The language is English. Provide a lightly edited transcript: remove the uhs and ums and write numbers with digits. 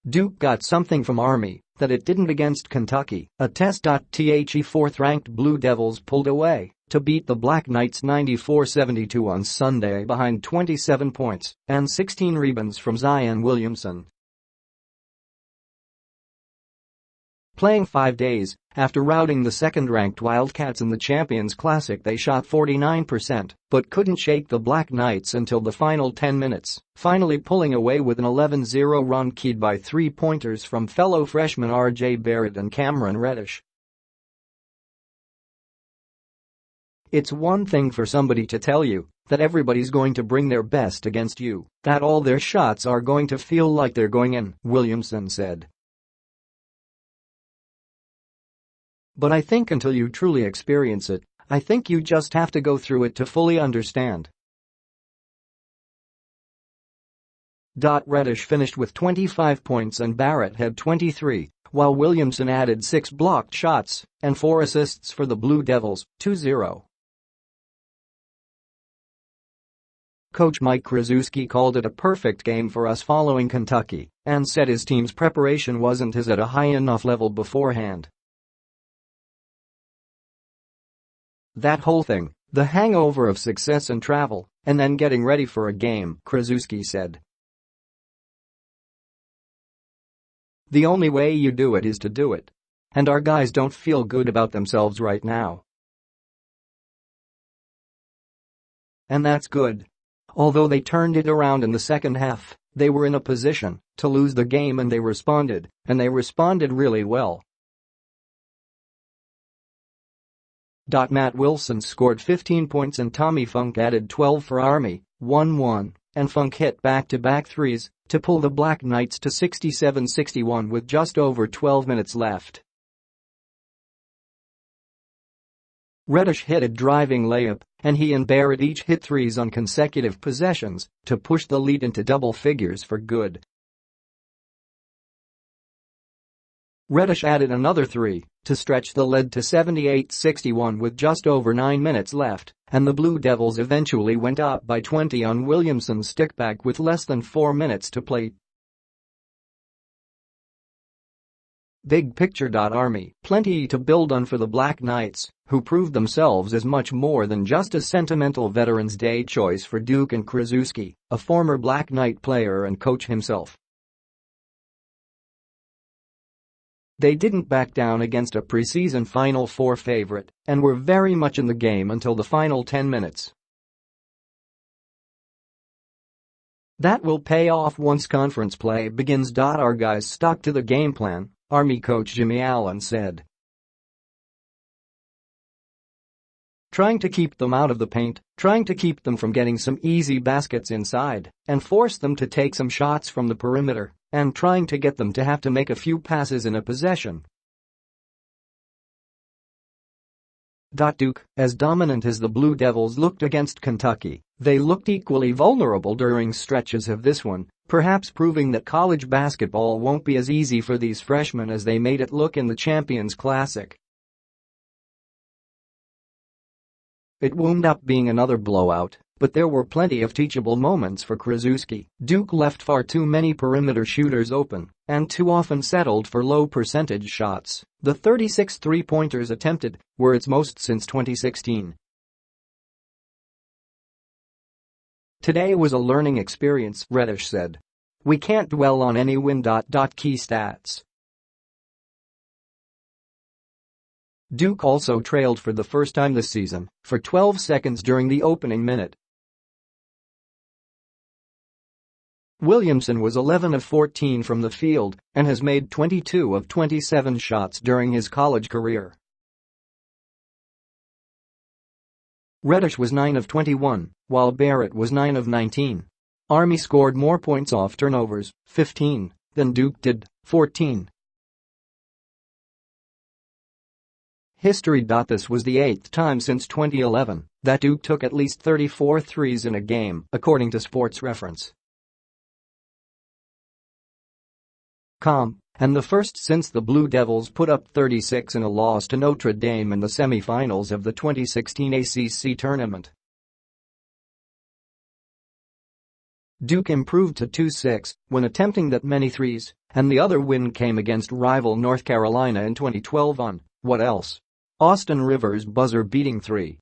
Duke got something from Army that it didn't against Kentucky, a test. The fourth-ranked Blue Devils pulled away to beat the Black Knights 94-72 on Sunday behind 27 points and 16 rebounds from Zion Williamson. Playing 5 days after routing the second-ranked Wildcats in the Champions Classic, they shot 49% but couldn't shake the Black Knights until the final 10 minutes, finally pulling away with an 11-0 run keyed by three-pointers from fellow freshmen Barrett and Reddish. It's one thing for somebody to tell you that everybody's going to bring their best against you, that all their shots are going to feel like they're going in, Williamson said. But I think until you truly experience it, I think you just have to go through it to fully understand. Reddish finished with 25 points and Barrett had 23, while Williamson added 6 blocked shots and 4 assists for the Blue Devils, 2-0. Coach Mike Krzyzewski called it a perfect game for us following Kentucky and said his team's preparation wasn't at a high enough level beforehand. That whole thing, the hangover of success and travel, and then getting ready for a game, Krzyzewski said. The only way you do it is to do it. And our guys don't feel good about themselves right now. And that's good. Although they turned it around in the second half, they were in a position to lose the game and they responded really well. Matt Wilson scored 15 points and Tommy Funk added 12 for Army, 1-1, and Funk hit back-to-back threes to pull the Black Knights to 67-61 with just over 12 minutes left. Reddish hit a driving layup, and he and Barrett each hit threes on consecutive possessions to push the lead into double figures for good. Reddish added another 3 to stretch the lead to 78-61 with just over 9 minutes left, and the Blue Devils eventually went up by 20 on Williamson's stickback with less than 4 minutes to play. Big picture. Army, plenty to build on for the Black Knights, who proved themselves as much more than just a sentimental Veterans Day choice for Duke and Krzyzewski, a former Black Knight player and coach himself. They didn't back down against a preseason Final Four favorite and were very much in the game until the final 10 minutes. That will pay off once conference play begins. Our guys stuck to the game plan, Army coach Jimmy Allen said. Trying to keep them out of the paint, trying to keep them from getting some easy baskets inside, and force them to take some shots from the perimeter, and trying to get them to have to make a few passes in a possession. Duke, as dominant as the Blue Devils looked against Kentucky, they looked equally vulnerable during stretches of this one, perhaps proving that college basketball won't be as easy for these freshmen as they made it look in the Champions Classic. It wound up being another blowout, but there were plenty of teachable moments for Krzyzewski. Duke left far too many perimeter shooters open and too often settled for low-percentage shots. The 36 three-pointers attempted were its most since 2016. Today was a learning experience, Reddish said. We can't dwell on any win. Key stats. Duke also trailed for the first time this season for 12 seconds during the opening minute. Williamson was 11 of 14 from the field and has made 22 of 27 shots during his college career. Reddish was 9 of 21, while Barrett was 9 of 19. Army scored more points off turnovers, 15, than Duke did, 14. History. This was the 8th time since 2011 that Duke took at least 34 threes in a game, according to Sports Reference. And the first since the Blue Devils put up 36 in a loss to Notre Dame in the semifinals of the 2016 ACC tournament. Duke improved to 2-6 when attempting that many threes, and the other win came against rival North Carolina in 2012 on What Else? Austin Rivers' buzzer-beating three.